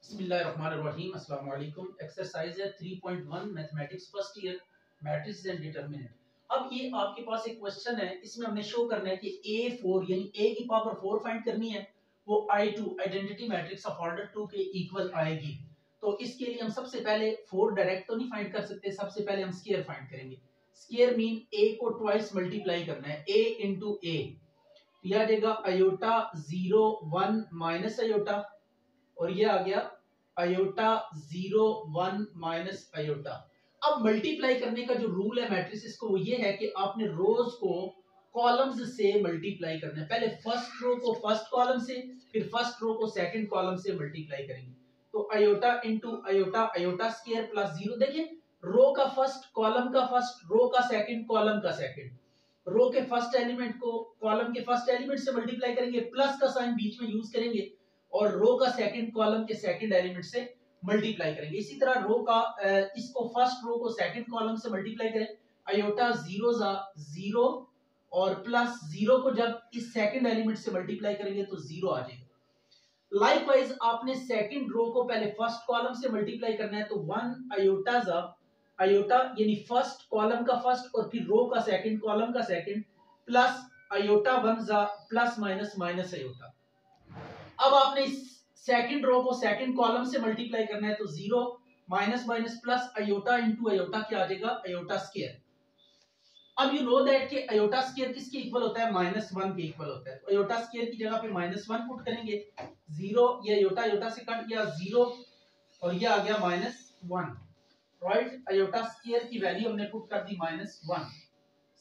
बिस्मिल्लाहिर्रहमानिर्रहीम अस्सलाम वालेकुम। एक्सरसाइज है 3.1 mathematics first year matrix and determinant. अब ये आपके पास एक क्वेश्चन है, इसमें हमने शो करना है कि A4 यानी A की पावर 4 फाइंड करनी है, वो I2 identity matrix of order 2 के इक्वल आएगी। तो इसके लिए हम सबसे पहले 4 डायरेक्ट तो नहीं फाइंड कर सकते, सबसे पहले हम स्क्वायर फाइंड करेंगे। स्क्वायर मीन A को ट्वाइस मल्टीप्लाई करना है, A इंटू A, यह आ जाएगा आयोटा 0 1 माइनस आयोटा, और ये आ गया आयोटा 0 1 माइनस आयोटा। अब मल्टीप्लाई करने का जो रूल है मैट्रिसेस को, वो ये है कि आपने रोज को कॉलम्स से मल्टीप्लाई करना है। पहले फर्स्ट रो को फर्स्ट कॉलम से, फिर फर्स्ट रो को सेकंड कॉलम से मल्टीप्लाई करेंगे। तो iota into iota, iota square plus 0। देखिए रो का फर्स्ट, कॉलम का फर्स्ट, रो का सेकंड, कॉलम का सेकंड। रो के फर्स्ट एलिमेंट को कॉलम के फर्स्ट एलिमेंट से मल्टीप्लाई करेंगे, प्लस का साइन बीच में यूज करेंगे, और रो का सेकंड कॉलम के सेकंड एलिमेंट से मल्टीप्लाई करेंगे। इसी तरह रो का इसको फर्स्ट रो को सेकंड कॉलम से मल्टीप्लाई करें, आयोटा 0 0, और प्लस 0 को जब इस सेकंड एलिमेंट से मल्टीप्लाई करेंगे तो 0 आ जाएगा। लाइकवाइज आपने सेकंड रो को पहले फर्स्ट कॉलम से मल्टीप्लाई करना है, तो 1 आयोटा आयोटा यानी फर्स्ट कॉलम का फर्स्ट, और फिर रो का सेकंड कॉलम का second, plus iota 1 plus minus minus iota. अब आपने इस सेकंड रो को सेकंड कॉलम से मल्टीप्लाई करना है, तो 0 minus minus plus iota into iota, क्या आ जाएगा आयोटा स्क्वायर। अब यू नो दैट कि आयोटा स्क्वायर किसके इक्वल होता है, -1 के इक्वल होता है। तो आयोटा स्क्वायर की जगह पे -1 पुट करेंगे, 0 ये आयोटा आयोटा से कट गया 0, और ये आ गया -1, राइट। आयोटा स्क्वायर की वैल्यू हमने पुट कर दी -1,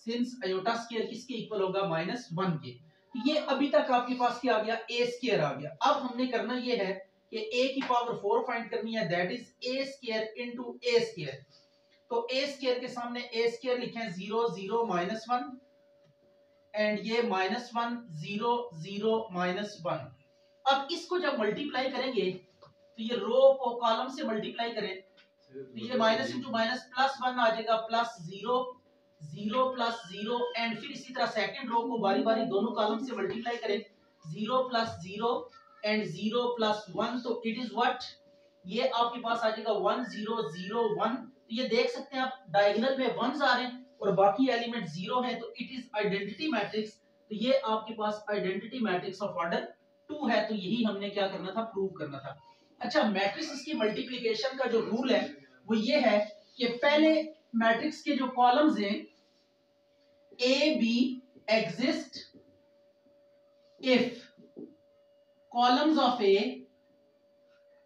सिंस आयोटा स्क्वायर किसके इक्वल होगा, -1 के। ये अभी तक आपके पास क्या आ गया, a स्क्वायर आ गया। अब हमने करना ये है कि a की पावर 4 फाइंड करनी है, that is a square into a square. तो a स्क्वायर के सामने a स्क्वायर लिखें 0 0 -1, एंड ये -1 0 0 -1। अब इसको जब मल्टीप्लाई करेंगे तो ये रो को कॉलम से मल्टीप्लाई करें, तो ये माइनस इंटू माइनस प्लस 1 आ जाएगा, प्लस 0 0 प्लस 0, एंड फिर इसी तरह सेकंड रो को बारी बारी दोनों कॉलम से मल्टीप्लाई करें, 0 प्लस 0 एंड 0 प्लस 1, तो इट इज व्हाट, ये आपके पास आ जाएगा 1 0 0 1। तो ये देख सकते हैं आप, डायगोनल में 1s आ रहे हैं और बाकी एलिमेंट 0 है, तो इट इज आइडेंटिटी मैट्रिक्स। तो ये आपके पास आइडेंटिटी मैट्रिक्स ऑफ ऑर्डर 2 है। तो यही हमने क्या करना था, प्रूव करना था। अच्छा, मैट्रिक्स की मल्टीप्लिकेशन का जो रूल है वो ये है कि पहले मैट्रिक्स के जो कॉलम्स हैं A B exist if columns of A,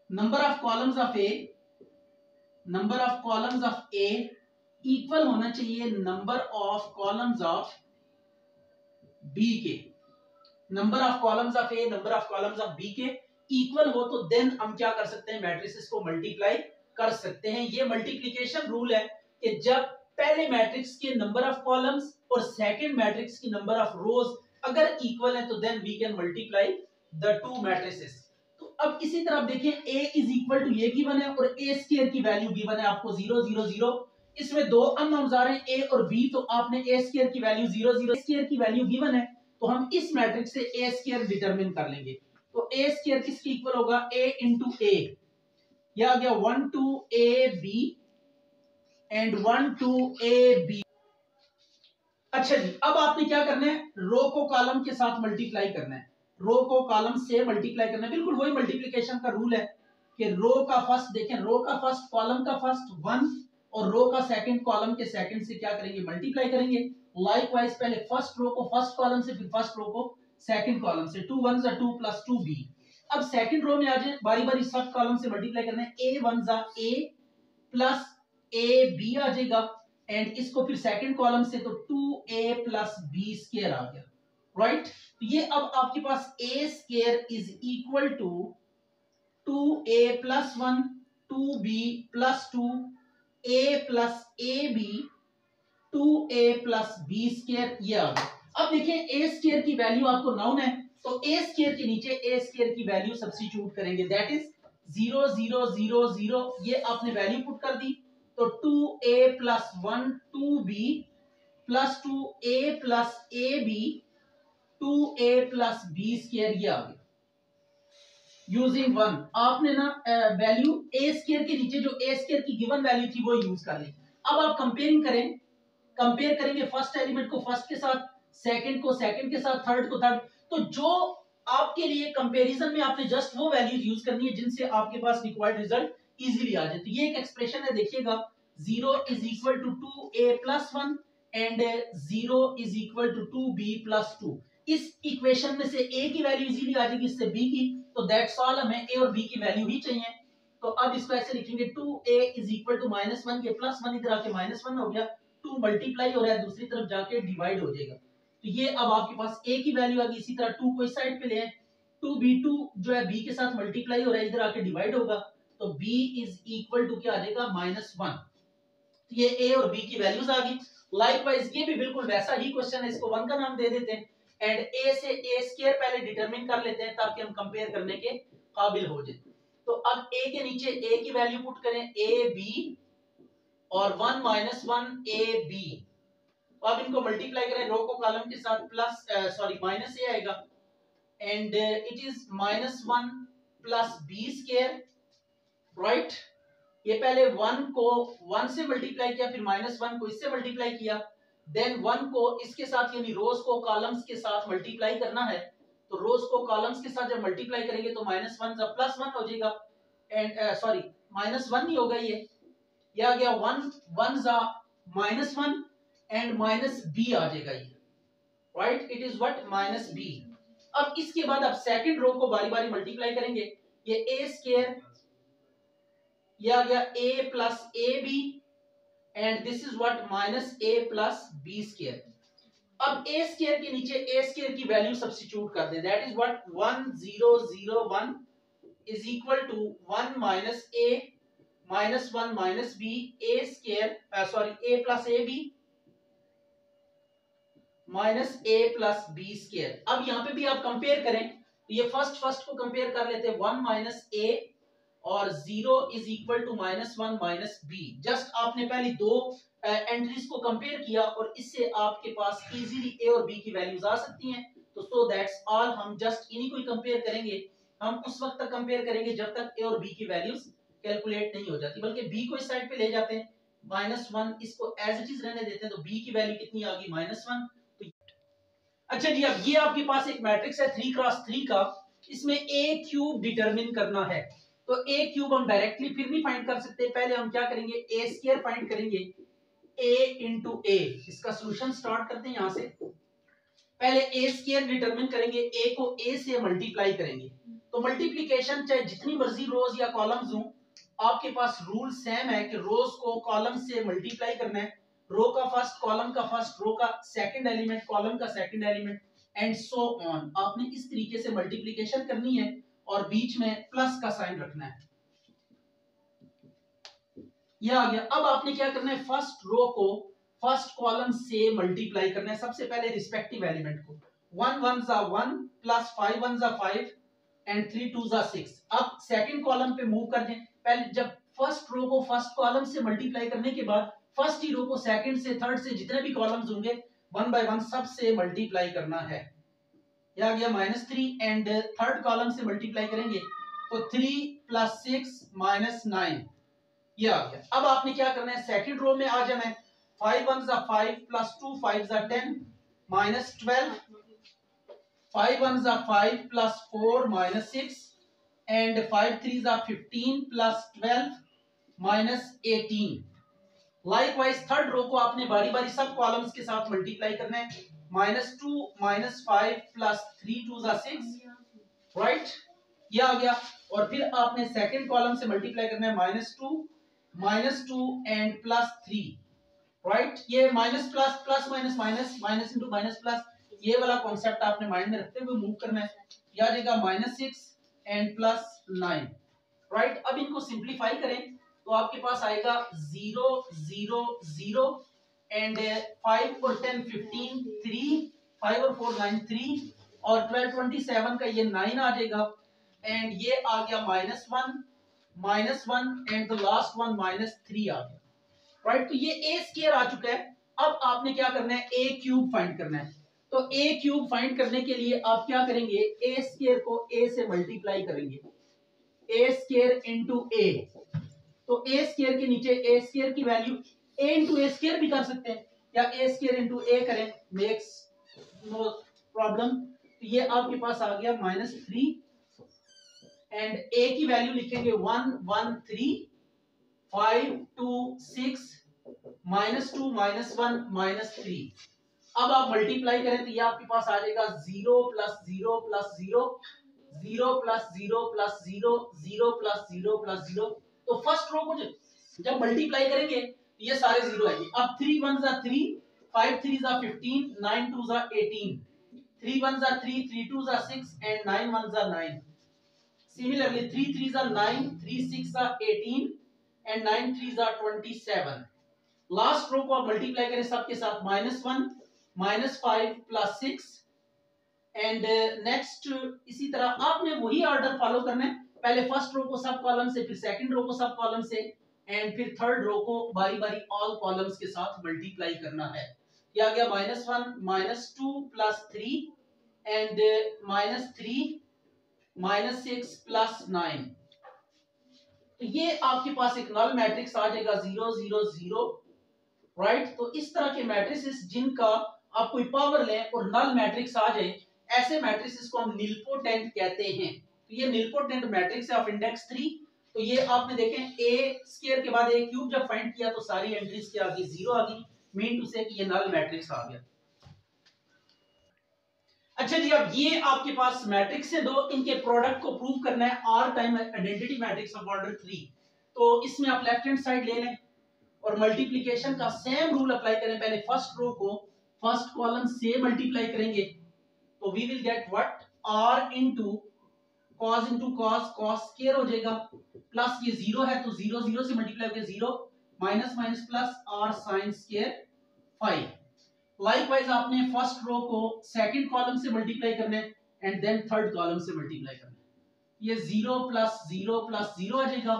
number of columns of A equal होना चाहिए number of columns of B के। Number of columns of A, number of columns of B के इक्वल हो, तो then हम क्या कर सकते हैं, मैट्रिसेस को मल्टीप्लाई कर सकते हैं। ये मल्टीप्लिकेशन रूल है कि जब पहले मैट्रिक्स के नंबर ऑफ कॉलम्स और सेकंड मैट्रिक्स की नंबर ऑफ रोज अगर इक्वल है, तो then we can multiply the two matrices. तो अब इसी तरह देखिए, a इज इक्वल टू ये गिवन है, और a स्क्वायर की वैल्यू गिवन है आपको 0 0 0। इसमें दो अननोन्स आ रहे हैं a और b, तो आपने a स्क्वायर की वैल्यू 0 0 स्क्वायर की वैल्यू गिवन है, तो हम इस मैट्रिक्स से a स्क्वायर डिटरमिन कर लेंगे। तो a स्क्वायर किसके इक्वल होगा, a इंटू a, यह आ गया 1 2 ab एंड 1 2 ab। अच्छा जी, अब आपने क्या करना है, रो को कॉलम के साथ मल्टीप्लाई करना है, रो को कॉलम से मल्टीप्लाई करना है। बिल्कुल वही मल्टीप्लिकेशन का रूल है कि रो का फर्स्ट, देखें रो का फर्स्ट कॉलम का फर्स्ट 1, और रो का सेकंड कॉलम के सेकंड से क्या करेंगे, मल्टीप्लाई करेंगे। लाइकवाइज पहले फर्स्ट रो को फर्स्ट कॉलम से, फिर फर्स्ट रो को सेकंड कॉलम से, 2 1 2 प्लस 2b। अब सेकंड रो में आ जाए, बारी बारी सब कॉलम से मल्टीप्लाई करना है, a 1 a प्लस ab आ जाएगा, एंड इसको फिर सेकंड कॉलम से, तो 2a प्लस b स्क्वायर आ गया, राइट। तो ये अब आपके पास a square is equal to 2a plus 1 2b plus 2 a plus ab 2a plus b square, ये आ गया। अब देखिए a स्क्वायर की वैल्यू आपको नाउन है, तो a स्क्वायर के नीचे a स्क्वायर की वैल्यू सब्स्टिट्यूट करेंगे, दैट इज 0 0 0 0, ये आपने वैल्यू पुट कर दी, तो 2a plus 1 2b plus 2a plus ab 2a plus b square, ये आ गया। यूजिंग वन, आपने ना वैल्यू ए स्क्वायर के नीचे जो ए स्क्वायर की गिवन वैल्यू थी वो यूज कर ली। अब आप कंपेयरिंग करें, कंपेयर करेंगे फर्स्ट एलिमेंट को फर्स्ट के साथ, सेकंड को सेकंड के साथ, थर्ड को थर्ड। तो जो आपके लिए कंपैरिजन में आपने जस्ट वो वैल्यूज यूज करनी है जिनसे आपके पास रिक्वायर्ड रिजल्ट इजीली आ जाए। तो ये एक एक्सप्रेशन है, देखिएगा 0 is equal to 2a plus 1 and 0 is equal to 2b plus 2। इस इक्वेशन में से a की वैल्यू इजीली आ जाएगी, इससे b की, तो दैट्स ऑल, हमें a और b की वैल्यू ही चाहिए। तो अब इसको ऐसे लिखेंगे 2a इज इक्वल टू -1, ये +1 इधर आके -1 हो गया, 2 मल्टीप्लाई हो रहा है, दूसरी तरफ जाके डिवाइड हो जाएगा। तो ये अब आपके पास a की वैल्यू आ गई। इसी तरह 2 को इस साइड पे ले आए, 2b2 जो है b के साथ मल्टीप्लाई हो रहा है, इधर आके डिवाइड होगा, तो b इज इक्वल टू क्या आ जाएगा -1। तो ये a और b की वैल्यूज आ गई। लाइकवाइज ये भी बिल्कुल वैसा ही क्वेश्चन है, इसको 1 का नाम दे देते हैं एंड a से a स्क्वायर पहले डिटरमिन कर लेते हैं ताकि हम कंपेयर करने के काबिल हो जाए। तो अब a के नीचे a की वैल्यू पुट करें, a b और 1 -1 a b। अब इनको मल्टीप्लाई करें रो को कॉलम के साथ, प्लस सॉरी माइनस ए आएगा and it is -1 plus B square, right. ये पहले 1 को 1 से मल्टीप्लाई किया, फिर -1 को इससे मल्टीप्लाई किया, देन 1 को इसके साथ यानी रोज को कॉलम्स के साथ मल्टीप्लाई करना है। तो रोज को कॉलम्स के साथ जब मल्टीप्लाई करेंगे तो -1 जब +1 हो जाएगा एंड सॉरी -1 ही होगा, ये आ गया 1 1 जा -1 एंड -b आ जाएगा ये, right. It is what -b। अब इसके बाद आप सेकंड रो को बारी बारी मल्टीप्लाई करेंगे, ये a स्क्वायर, ये आ गया a plus A B and this is what -a plus b स्क्वायर। अब a स्क्वायर के नीचे a स्क्वायर की वैल्यू सब्स्टिट्यूट कर दें, that is what 1001 is equal to 1 minus a minus 1 minus b a square sorry a plus A B minus a plus B square. अब यहाँ पे भी आप कंपेयर करें तो ये फर्स्ट को कंपेयर कर लेते हैं, 1 माइनस a और 0 is equal to -1 minus b। Just आपने पहले दो एंट्रीज को कंपेयर किया और इससे आपके पास इजीली a और b की वैल्यूज आ सकती हैं। तो सो दैट्स ऑल, हम जस्ट इन्हीं को ही कंपेयर करेंगे। हम उस वक्त तक कंपेयर करेंगे जब तक a और b की वैल्यूज कैलकुलेट नहीं हो जाती, बल्कि b को इस साइड पे ले जाते हैं, -1 इसको एज इट इज रहने देते हैं, तो b की वैल्यू कितनी आ गई -1। अच्छा जी, अब ये आपके पास एक मैट्रिक्स है 3x3 का, इसमें a क्यूब डिटरमिन करना है। तो a क्यूब हम डायरेक्टली फिर नहीं फाइंड कर सकते, पहले हम क्या करेंगे, a स्क्वायर फाइंड करेंगे, a इंटू a। इसका सॉल्यूशन स्टार्ट करते हैं यहां से। पहले a स्क्वायर डिटरमिन करेंगे, a को a से मल्टीप्लाई करेंगे। तो मल्टीप्लिकेशन चाहे जितनी मर्जी रोज या कॉलम्स हो, आपके पास रूल सेम है कि रोज को कॉलम से मल्टीप्लाई करना है, रो का फर्स्ट, कॉलम का फर्स्ट, रो का सेकंड एलिमेंट, कॉलम का second element and so on. आपने इस तरीके से मल्टीप्लिकेशन करनी है और बीच में प्लस का साइन रखना है। यह आ गया। अब आपने क्या करना है, फर्स्ट रो को फर्स्ट कॉलम से मल्टीप्लाई करना है, सबसे पहले रिस्पेक्टिव एलिमेंट को। 1 1 जा 1 प्लस 5 1 जा 5 एंड 3 2 जा 6। अब सेकंड कॉलम पे मूव कर दें, पहले जब फर्स्ट रो को फर्स्ट कॉलम से मल्टीप्लाई करने के बाद फर्स्ट ही रो को सेकंड से, थर्ड से, जितने भी कॉलम्स होंगे 1 बाय 1 सब से मल्टीप्लाई करना है। यह आ गया -3 एंड थर्ड कॉलम से मल्टीप्लाई करेंगे तो 3 प्लस 6 माइनस 9, ये आ गया। अब आपने क्या करना है, सेकंड रो में आ जाना है, 5 1 जा 5 प्लस 2 5 जा 10 माइनस 12, 5 1 जा 5 प्लस 4 माइनस 6 एंड 5 3 जा 15 plus 12 minus 18। Likewise third row को आपने बारी बारी सब कॉलम्स के साथ मल्टीप्लाई करना है, -2 -5 प्लस 3 2 जा 6, राइट, ये आ गया। और फिर आपने सेकंड कॉलम से मल्टीप्लाई करना है, -2 एंड प्लस 3, राइट। ये minus plus plus minus minus minus into minus plus, ये वाला कॉन्सेप्ट आपने माइंड में रखते हुए मूव करना है। ये आ जाएगा -6 एंड प्लस 9, राइट। अब इनको सिंप्लीफाई करें तो आपके पास आएगा 0 0 0 एंड 5 और 10 15 3, 5 और 4 9 3 और 12 27 का ये 9 आ जाएगा एंड ये आ गया -1 एंड द लास्ट वन -3 आ गया, राइट। तो ये a स्क्वायर आ चुका है। अब आपने क्या करना है, a क्यूब फाइंड करना है। तो a क्यूब फाइंड करने के लिए आप क्या करेंगे, a स्क्वायर को a से मल्टीप्लाई करेंगे, ए स्क्वायर इंटू ए, तो ए स्क्वायर के नीचे ए स्क्वायर की वैल्यू ए इंटू ए स्क्वायर भी कर सकते हैं, या ए स्क्वायर इंटू ए करें, मेक्स नो प्रॉब्लम। तो ये आपके पास आ गया -3 एंड ए की वैल्यू लिखेंगे 1 1 3 5 2 6 -2 -1 -3। अब आप मल्टीप्लाई करें तो ये आपके पास आ जाएगा 0 + 0 + 0 0 + 0 + 0 0 + 0 + 0। तो फर्स्ट रो को जब मल्टीप्लाई करेंगे तो ये सारे जीरो आएंगे। अब 3 1 ज़ा 3 5 3 ज़ा 15 9 2 ज़ा 18 3 1 ज़ा 3 3 2 ज़ा 6 and 9 1 ज़ा 9। Similarly 3 3 ज़ा 9 3 6 ज़ा 18 and 9 3 ज़ा 27। लास्ट रो को आप मल्टीप्लाई करें सबके साथ -1 -5 + 6 एंड नेक्स्ट इसी तरह आपने वही ऑर्डर फॉलो करना है, पहले फर्स्ट रो को सब कॉलम से, फिर सेकंड रो को सब कॉलम से एंड फिर थर्ड रो को बारी बारी ऑल कॉलम्स के साथ मल्टीप्लाई करना है। ये आ गया -1 -2 + 3 एंड -3 -6 + 9। तो ये आपके पास एक नल मैट्रिक्स आ जाएगा 0 0 0, राइट। तो इस तरह के मैट्रिसेस जिनका आप कोई पावर लें और नल मैट्रिक्स आ जाए, ऐसे मैट्रिसेस को हम निलपोटेंट कहते हैं। तो ये निलपोटेंट मैट्रिक्स है ऑफ इंडेक्स 3। तो ये आपने देखें ए स्क्वायर के बाद ए क्यूब जब फाइंड किया तो सारी एंट्रीज क्या आ गई, 0 आ गई, मीन टू से कि ये नल मैट्रिक्स आ गया। अच्छा जी, अब ये आपके पास मैट्रिक्स है दो, इनके प्रोडक्ट को प्रूव करना है R time identity matrix of order 3। तो इसमें आप लेफ्ट हैंड साइड ले लें और मल्टीप्लिकेशन का सेम रूल अप्लाई करें। पहले फर्स्ट रो को फर्स्ट कॉलम से मल्टीप्लाई करेंगे तो we will get what, r into cos cos square हो जाएगा, प्लस ये 0 है तो 0 0 से मल्टीप्लाई होकर 0 minus minus plus r sin square 5। Likewise आपने फर्स्ट रो को सेकंड कॉलम से मल्टीप्लाई करना है एंड देन थर्ड कॉलम से मल्टीप्लाई करना है। ये 0 + 0 + 0 आ जाएगा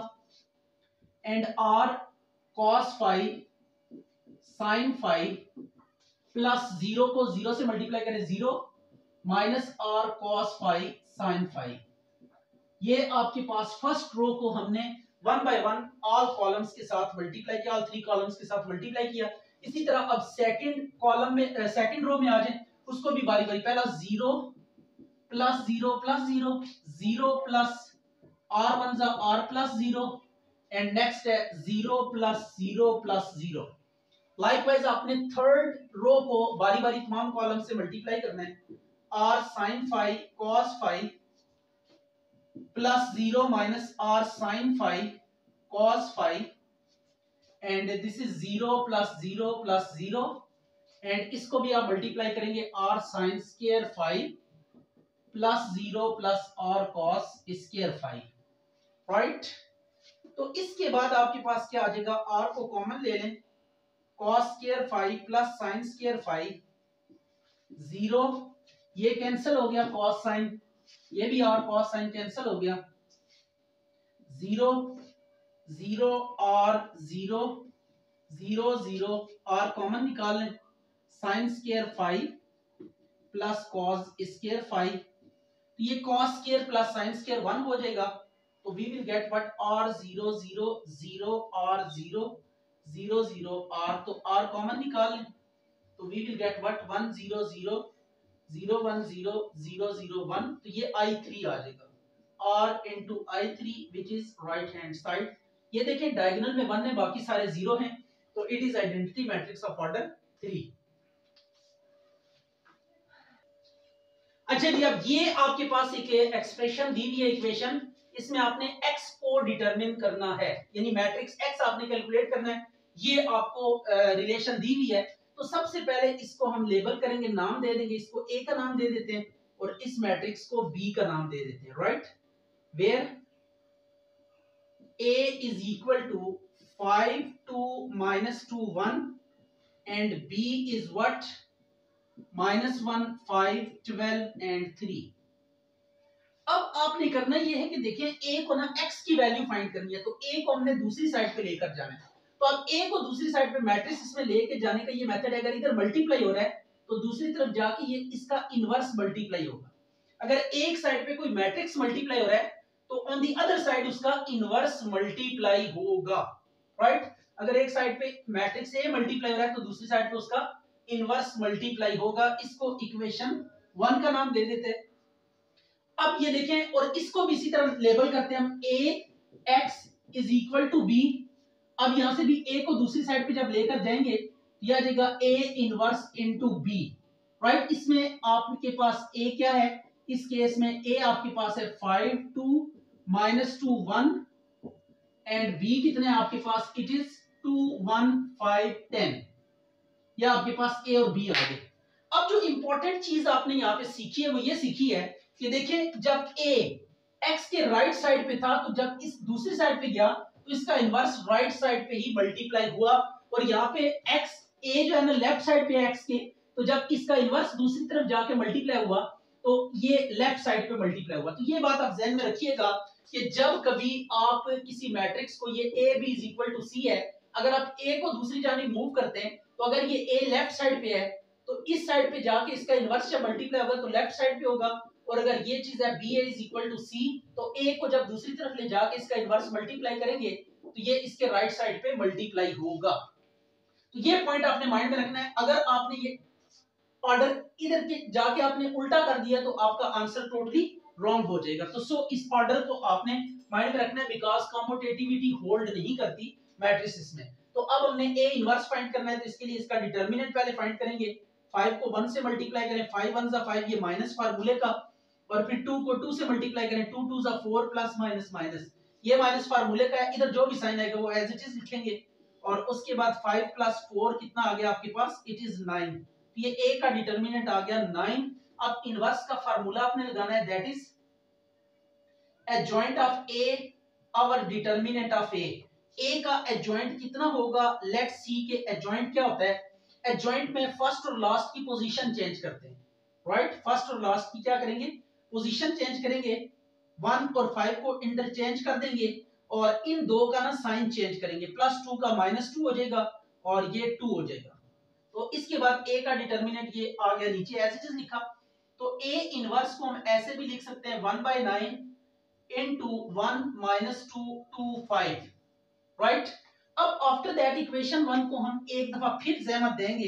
and r cos 5 sin 5 plus 0 को 0 से मल्टीप्लाई करें 0 माइनस r cos 5 sin 5। ये आपके पास फर्स्ट रो को हमने one by one all columns के साथ मल्टीप्लाई किया, ऑल 3 कॉलम्स के साथ मल्टीप्लाई किया। इसी तरह अब सेकंड कॉलम में सेकंड रो में आ जाए, उसको भी बारी बारी, पहला 0 + 0 + 0 0 प्लस r1 ज़ा r + 0 एंड नेक्स्ट है 0 + 0 + 0। लाइकवाइज आपने थर्ड रो को बारी बारी तमाम कॉलम से मल्टीप्लाई करना है, r sin 5 cos 5 plus 0 minus r sin 5 cos 5 and this is 0 + 0 + 0 and इसको भी आप मल्टीप्लाई करेंगे r sin square 5 plus 0 plus r cos square 5, right. तो इसके बाद आपके पास क्या आ जाएगा, r को कॉमन ले लें, cos square 5 plus sin square 5 0, ये कैंसिल हो गया, cos sin, ये भी r cos sin कैंसिल हो गया, 0 0 r 0 0 0 r कॉमन निकाल लें, sin square 5 plus cos square 5, तो ये cos square plus sin square 1 हो जाएगा। तो we will get what, r 0 0 0 r 0 0 0 r, तो r कॉमन निकाल लें तो वी विल गेट व्हाट 1 0 0 0 1 0 0 0 1, तो ये i3 आ जाएगा, r into i3 which is right hand side. ये देखें डायगोनल में 1 है, बाकी सारे 0 हैं, तो it is identity matrix of order 3। अच्छा जी, अब ये आपके पास एक एक्सप्रेशन दी हुई है, इक्वेशन, इसमें आपने x को डिटरमिन करना है, यानी मैट्रिक्स x आपने कैलकुलेट करना है। ये आपको रिलेशन दी हुई है, तो सबसे पहले इसको हम लेबल करेंगे, नाम दे देंगे, इसको a का नाम दे देते हैं और इस मैट्रिक्स को b का नाम दे देते हैं, right, where a is equal to 5 2 -2 1 and b is what, -1 5 12 and 3। अब आपने करना ये है कि देखें a को ना x की वैल्यू फाइंड करनी है, तो a को हमने दूसरी साइड पे लेकर जाना है। तो अब a को दूसरी साइड पे मैट्रिक्स इसमें लेके जाने का ये मेथड है, अगर इधर मल्टीप्लाई हो रहा है तो दूसरी तरफ जाके ये इसका इनवर्स मल्टीप्लाई होगा। अगर एक साइड पे कोई मैट्रिक्स मल्टीप्लाई हो रहा है तो ऑन दी अदर साइड उसका इनवर्स मल्टीप्लाई होगा, राइट। अगर एक साइड पे मैट्रिक्स ए मल्टीप्लाई हो रहा है तो दूसरी साइड पे उसका इनवर्स मल्टीप्लाई होगा। इसको इक्वेशन 1 का नाम दे देते हैं। अब ये देखें, और इसको भी इसी तरह लेबल करते हैं हम, a x is equal to b। अब यहां से भी a को दूसरी साइड पे जब लेकर जाएंगे यह आ जाएगा a inverse into b, right. इसमें आपके पास a क्या है, इस केस में a आपके पास है 5 2 -2 1 एंड b कितने आपके पास, इट इज 2 1 5 10। या आपके पास a और b आ गए। अब जो इंपॉर्टेंट चीज आपने यहाँ पे सीखी है वो ये सीखी है कि देखें, जब a x के राइट साइड पे था तो जब इस दूसरी साइड पे गया तो इसका इनवर्स राइट साइड पे ही मल्टीप्लाई हुआ। और यहाँ पे x a जो है ना लेफ्ट साइड पे x के, तो जब इसका इनवर्स दूसरी तरफ जाके मल्टीप्लाई हुआ तो ये लेफ्ट साइड पे मल्टीप्लाई हुआ। तो ये बात आप ध्यान में रखिएगा कि जब कभी आप किसी मैट्रिक्स को, ये a b is equal to c है, अगर आप a को दूसरी जानिब मूव करते हैं तो अगर ये a लेफ्ट साइड पे है तो इस साइड पे जाके इसका इनवर्स जब मल्टीप्लाई होगा तो लेफ्ट साइड पे होगा। और अगर ये चीज है b is equal to c, तो a को जब दूसरी तरफ ले जाके इसका इनवर्स मल्टीप्लाई करेंगे तो ये इसके राइट साइड पे मल्टीप्लाई होगा। तो ये पॉइंट आपने माइंड में रखना है। अगर आपने ये ऑर्डर इधर के जाके आपने उल्टा कर दिया तो आपका आंसर टोटली रॉन्ग हो जाएगा। तो सो इस ऑर्डर को आपने माइंड में रखना है, बिकॉज कम्यूटेटिविटी होल्ड नहीं करती मैट्रिसेस में। तो अब हमने a इनवर्स फाइंड करना है, तो इसके लिए इसका डिटरमिनेंट पहले फाइंड करेंगे। 5 को 1 से मल्टीप्लाई करें, 5 1 जा 5, ये माइनस फार्मूले का। और फिर 2 को 2 से मल्टीप्लाई करें, 2 2 जा 4 प्लस माइनस माइनस, ये माइनस फार्मूले का है। इधर जो भी साइन आएगा वो एज इट इज लिखेंगे। और उसके बाद 5 प्लस 4 कितना आ गया आपके पास, इट इज 9। ये a का डिटरमिनेंट आ गया 9। अब इनवर्स का फार्मूला आपने लगाना है, that is adjoint of a और डिटरमिनेंट ऑफ a। a का एडजॉइंट कितना होगा, लेट्स सी के एडजॉइंट क्या होता है। एडजॉइंट में फर्स्ट और लास्ट की पोजीशन चेंज करते हैं, राइट। फर्स्ट और लास्ट की क्या करेंगे, पोजीशन चेंज करेंगे। 1 और 5 को इंटरचेंज कर देंगे और इन दो का ना साइन चेंज करेंगे, +2 का -2 हो जाएगा और ये 2 हो जाएगा। तो इसके बाद a का डिटरमिनेंट ये आ गया नीचे एज इट इज लिखा। तो a इनवर्स को हम ऐसे भी लिख सकते हैं 1/9 into 1 - 2 to 5, राइट। अब आफ्टर दैट इक्वेशन 1 को हम एक दफा फिर जहमत देंगे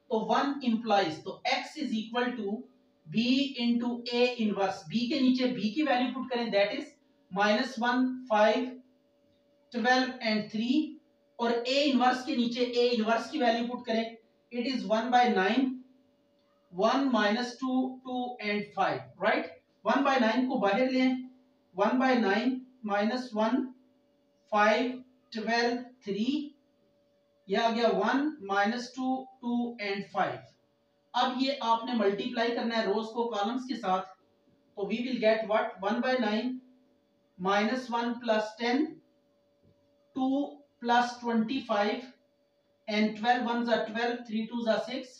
तो 1 इंप्लाइज, तो x is equal to b into a inverse. b के नीचे b की वैल्यू पुट करें, दैट इज -1 5 12 एंड 3। और a इनवर्स के नीचे a इनवर्स की वैल्यू पुट करें, इट इज 1/9 1 -2 2 एंड 5, राइट। 1/9 को बाहर लें, 1/9 -1 5 12 3, यह आ गया 1 -2 2 एंड 5। अब ये आपने मल्टीप्लाई करना है रोज को कॉलम्स के साथ, तो we will get what, 1/9 -1 + 10 2 + 25 and 12 1s are 12 3 2s are 6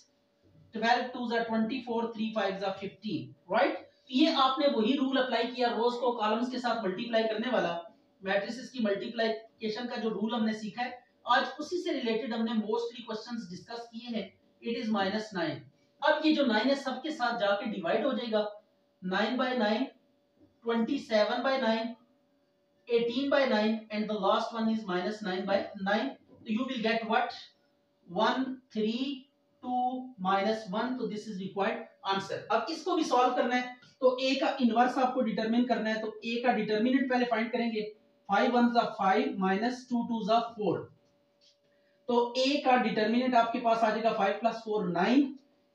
12 2s are 24 3 5s are 15, right. ये आपने वही रूल अप्लाई किया रोज को कॉलम्स के साथ मल्टीप्लाई करने वाला, मैट्रिसेस की मल्टीप्लिकेशन का जो रूल हमने सीखा है आज उसी से रिलेटेड हमने मोस्टली क्वेश्चंस डिस्कस किए हैं। It is -9। अब ये जो 9 है सबके साथ जाके डिवाइड हो जाएगा, 9/9 27/9 18/9 and the last one is -9/9, so you will get what, 1 3 2 -1, तो दिस इज रिक्वायर्ड आंसर। अब इसको भी सॉल्व करना है तो a का इनवर्स आपको डिटरमिन करना है, तो a का डिटरमिनेंट पहले फाइंड करेंगे। 5 1s are 5 -2 2s are 4, तो a का डिटरमिनेंट आपके पास आ जाएगा 5 + 4 9।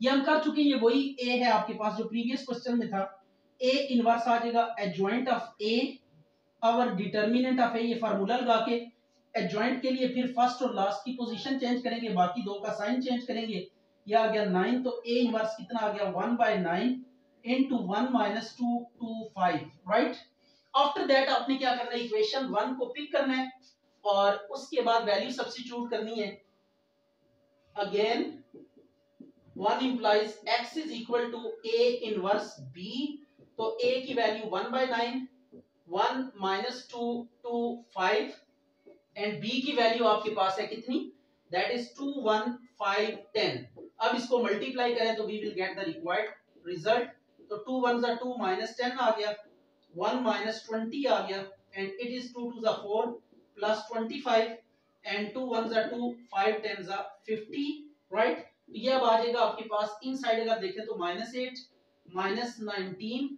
ये हम कर चुके हैं, ये वही a है आपके पास जो प्रीवियस क्वेश्चन में था। a इनवर्स आ जाएगा एडजॉइंट ऑफ a और डिटरमिनेंट ऑफ a, ये फार्मूला लगा के एडजॉइंट के लिए फिर फर्स्ट और लास्ट की पोजीशन चेंज करेंगे, बाकी दो का साइन चेंज करेंगे। ये आ गया 9, तो a इनवर्स कितना आ गया 1/9 into 1 - 2 2 5, राइट। आफ्टर दैट आपने क्या करना है, इक्वेशन 1 को पिक करना है और उसके बाद वैल्यू सब्स्टिट्यूट करनी है। Again 1 implies x is equal to a inverse b, तो a की वैल्यू 1/9 1 - 2 2 5 एंड b की वैल्यू आपके पास है कितनी, दैट इज 2 1 5 10। अब इसको मल्टीप्लाई करें तो we will get the required result, तो 2 1s are 2 -10 आ गया 1 माइनस 20 आ गया and it is 2 to the 4 plus 25 and 2 1 जा 2 5 10 जा 50 राइट। ये अब आ जाएगा आपके पास इन साइड अगर देखें तो -8 -19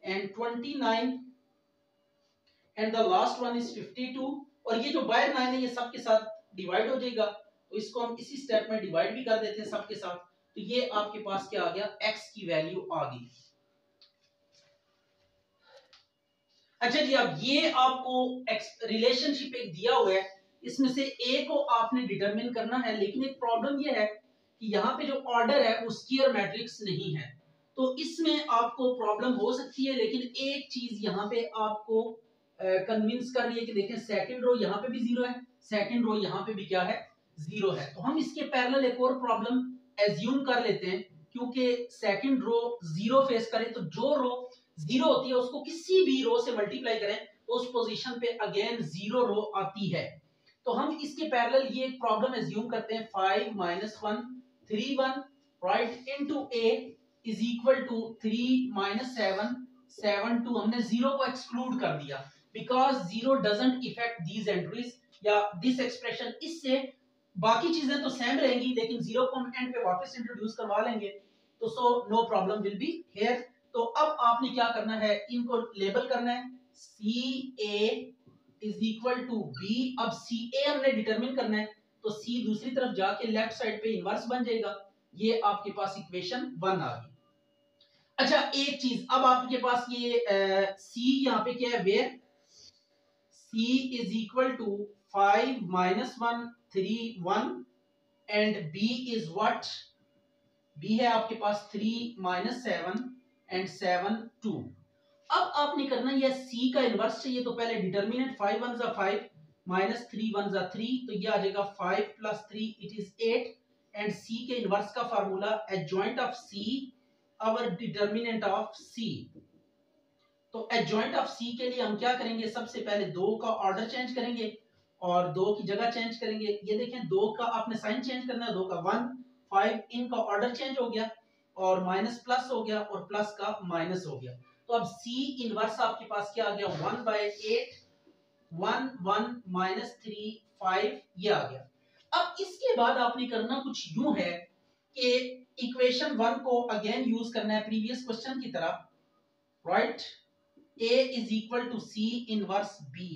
and 29 and the last one is 52 और ये जो बाहर 9 है ये सब के साथ डिवाइड हो जाएगा तो इसको हम इसी स्टेप में डिवाइड भी कर देते हैं सब के साथ। तो ये आपके पास क्या आ गया x की वैल्यू आ गई। अच्छा जी अब ये आपको रिलेशनशिप एक दिया हुआ है इसमें से a को आपने डिटरमिन करना है लेकिन एक प्रॉब्लम ये है कि यहाँ पे जो ऑर्डर है वो स्क्वायर मैट्रिक्स नहीं है तो इसमें आपको प्रॉब्लम हो सकती है लेकिन एक चीज यहाँ पे आपको कन्विंस कर रही है कि देखें सेकंड रो यहाँ पे भी जीरो है सेकंड रो यहाँ पे भी क्या है जीरो है। तो हम इसके पैरेलल एक और प्रॉब्लम एज्यूम कर लेते हैं क्योंकि सेकंड रो जीरो फेस करे तो जो रो जीरो होती है उसको किसी भी रो से मल्टीप्लाई करें तो उस पोजीशन पे अगेन जीरो रो आती है। तो हम इसके पैरेलल ये एक प्रॉब्लम एज्यूम करते हैं 5 -1 3 1 right into a is equal to 3 - 7 7 2 हमने जीरो को एक्सक्लूड कर दिया because zero doesn't effect these entries या दिस एक्सप्रेशन इससे बाकी चीजें तो सेम रहेंगी लेकिन जीरो को हम एंड पे वापस इंट्रोड्यूस करवा लेंगे तो so no problem will be here. तो अब आपने क्या करना है इनको लेबल करना है सी ए इज इक्वल टू बी। अब सी ए हमने डिटरमिन करना है तो सी दूसरी तरफ जाके लेफ्ट साइड पे इनवर्स बन जाएगा। ये आपके पास इक्वेशन 1 आ गई। अच्छा एक चीज अब आपके पास ये सी यहाँ पे क्या है where C is equal to 5 minus 1 3 1 and B is what B है आपके पास 3 minus 7 and 7 2। अब आपने करना ये C का इनवर्स चाहिए तो पहले डिटरमिनेंट 5 1 जा 5 minus 3 1 जा 3 तो ये आ जाएगा 5 plus 3 it is 8 and C के इनवर्स का formula adjoint of C our determinant of C। तो एडजॉइंट ऑफ सी के लिए हम क्या करेंगे सबसे पहले दो का ऑर्डर चेंज करेंगे और दो की जगह चेंज करेंगे। ये देखें दो का आपने साइन चेंज करना है दो का 1 5 इनका ऑर्डर चेंज हो गया और माइनस प्लस हो गया और प्लस का माइनस हो गया। तो अब सी इनवर्स आपके पास क्या आ गया 1/8 1 1 -3 5 ये आ गया। अब इसके बाद आपने करना कुछ यूं है कि इक्वेशन 1 को अगेन यूज करना है प्रीवियस क्वेश्चन की तरह right A is equal to C inverse B।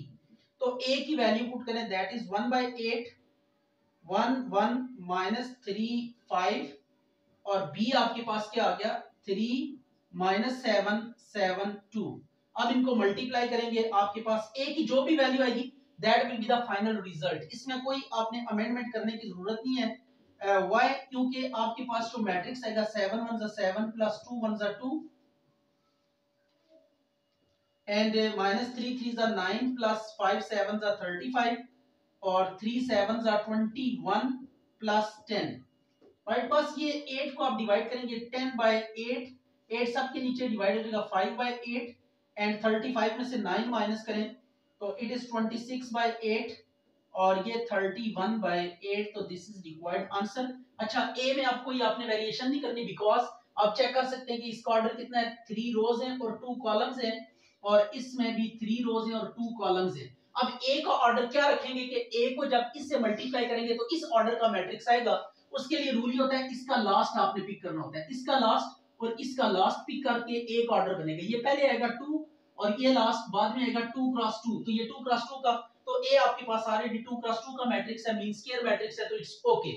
तो A की वैल्यू पुट करें दैट इज 1/8 1 1 -3 5 और B आपके पास क्या आ गया 3 - 7 7 2। अब इनको मल्टीप्लाई करेंगे आपके पास A की जो भी वैल्यू आएगी that will be the final result. इसमें कोई आपने अमेंडमेंट करने की जरूरत नहीं है व्हाई क्योंकि आपके पास जो मैट्रिक्स आएगा 7 1 7 plus 2 1 2 and -3 3s are 9 plus 5 7s are 35 और 3 7s are 21 plus 10 राइट। बस ये 8 को आप डिवाइड करेंगे 10/8 8 सब के नीचे डिवाइड हो जाएगा 5/8 एंड 35 में से 9 माइनस करें तो इट इज 26/8 और ये 31/8 तो दिस इज रिक्वायर्ड आंसर। अच्छा ए में आपको ये आपने वेरिएशन नहीं करनी बिकॉज आप चेक कर सकते हैं कि इसका ऑर्डर कितना है 3 रोज हैं और 2 कॉलम्स हैं और इसमें भी 3 रोज हैं और 2 कॉलम्स हैं। अब ए का ऑर्डर क्या रखेंगे कि ए को जब इससे मल्टीप्लाई करेंगे तो इस ऑर्डर का मैट्रिक्स आएगा। उसके लिए रूल ही होता है इसका लास्ट आपने पिक करना होता है इसका लास्ट और इसका लास्ट पिक करके ए का ऑर्डर बनेगा। ये पहले आएगा 2 और ये लास्ट बाद में आएगा 2 क्रॉस 2 तो ये 2 क्रॉस 2 का तो ए आपके पास ऑलरेडी 2 क्रॉस 2 का मैट्रिक्स है मीन स्क्वायर मैट्रिक्स है तो इट्स ओके।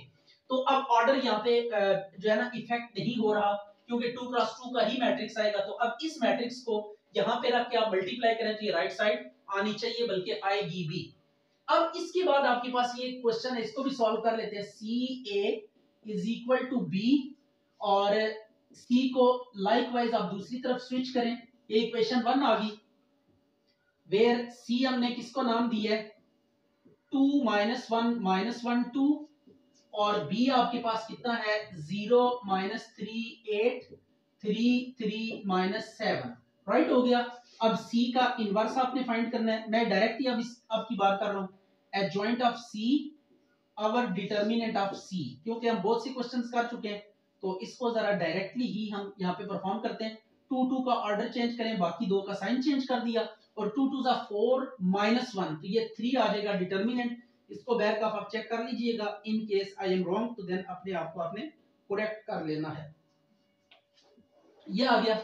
तो अब ऑर्डर यहाँ पे जो है ना इफेक्ट नहीं हो रहा क्योंकि 2 क्रॉस 2 का ही मैट्रिक्स आएगा। तो अब इस मैट्रिक्स को यहाँ पे रख के आप मल्टीप्लाई करें तो ये राइट साइड आनी चाहिए बल्कि आएगी भी। अब इसके बाद आपके पास ये क्वेश्चन है इसको भी सॉल्व कर लेते हैं सी ए इज इक्वल टू बी और सी को लाइकवाइज आप दूसरी तरफ स्विच करें। ये इक्वेशन 1 आ गई वेयर सी हमने किसको नाम दिया है 2 -1 -1 2 और बी आपके पास कितना है 0 -3 8 3 3 -7 राइट हो गया। अब C का इनवर्स आपने फाइंड करना है। मैं डायरेक्टली अब इस आपकी बात कर रहा हूं adjoint of C our determinant of C क्योंकि हम बहुत सी क्वेश्चंस कर चुके हैं तो इसको जरा डायरेक्टली ही हम यहाँ पे परफॉर्म करते हैं। टू टू का ऑर्डर चेंज करें, बाकी दो का साइन चेंज कर दिया, और 2 2 4 -1, तो ये 3 आ जाएगा डिटर्मिनेंट। इसको बैक ऑफ आप चेक कर लीजिएगा, in case I am wrong तो देन अपने आप को आपने करेक्ट कर लेना है। ये आ गया।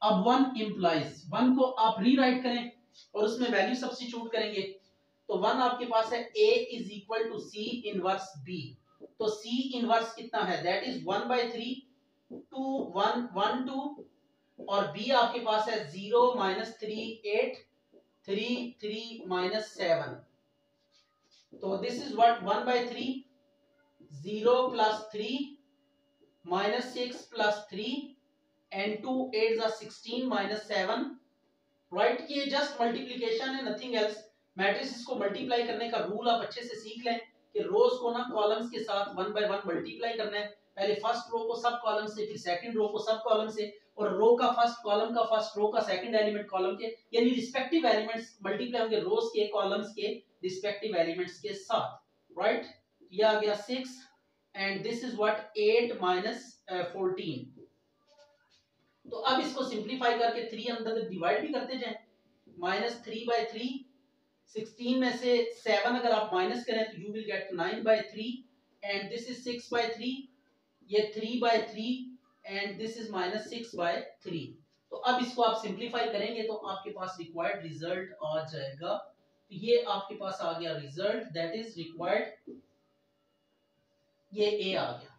अब 1 इंप्लाइज, 1 को आप रीराइट करें और उसमें वैल्यू सब्स्टिट्यूट करेंगे, तो 1 आपके पास है a is equal to c inverse b। तो c इनवर्स कितना है, दैट इज 1/3 2 1 1 2, और b आपके पास है 0 -3 8 3 3 -7। तो this is what 1/3 0 + 3 -6 + 3 and 2 8 are 16 -7, right. ये जस्ट मल्टीप्लिकेशन है, नथिंग एल्स। मैट्रिसेस को मल्टीप्लाई करने का रूल आप अच्छे से सीख लें कि रोज को ना कॉलम्स के साथ 1 बाय 1 मल्टीप्लाई करना है। पहले फर्स्ट रो को सब कॉलम से, फिर सेकंड रो को सब कॉलम से, और रो का फर्स्ट कॉलम का फर्स्ट, रो का सेकंड एलिमेंट कॉलम के, यानी रिस्पेक्टिव एलिमेंट्स मल्टीप्लाई होंगे रोज के कॉलम्स के रिस्पेक्टिव एलिमेंट्स के साथ, राइट। ये आ गया 6 एंड दिस इज व्हाट 8 -14। तो अब इसको सिंप्लीफाई करके 3 अंदर डिवाइड भी करते जाएं, -3/3, 16 में से 7 अगर आप माइनस करें तो you will get 9/3 and this is 6/3, ये 3/3 एंड दिस इज -6/3। तो अब इसको आप सिंप्लीफाई करेंगे तो आपके पास रिक्वायर्ड रिजल्ट आ जाएगा। तो ये आपके पास आ गया रिजल्ट, दैट इज रिक्वायर्ड, ये ए आ गया।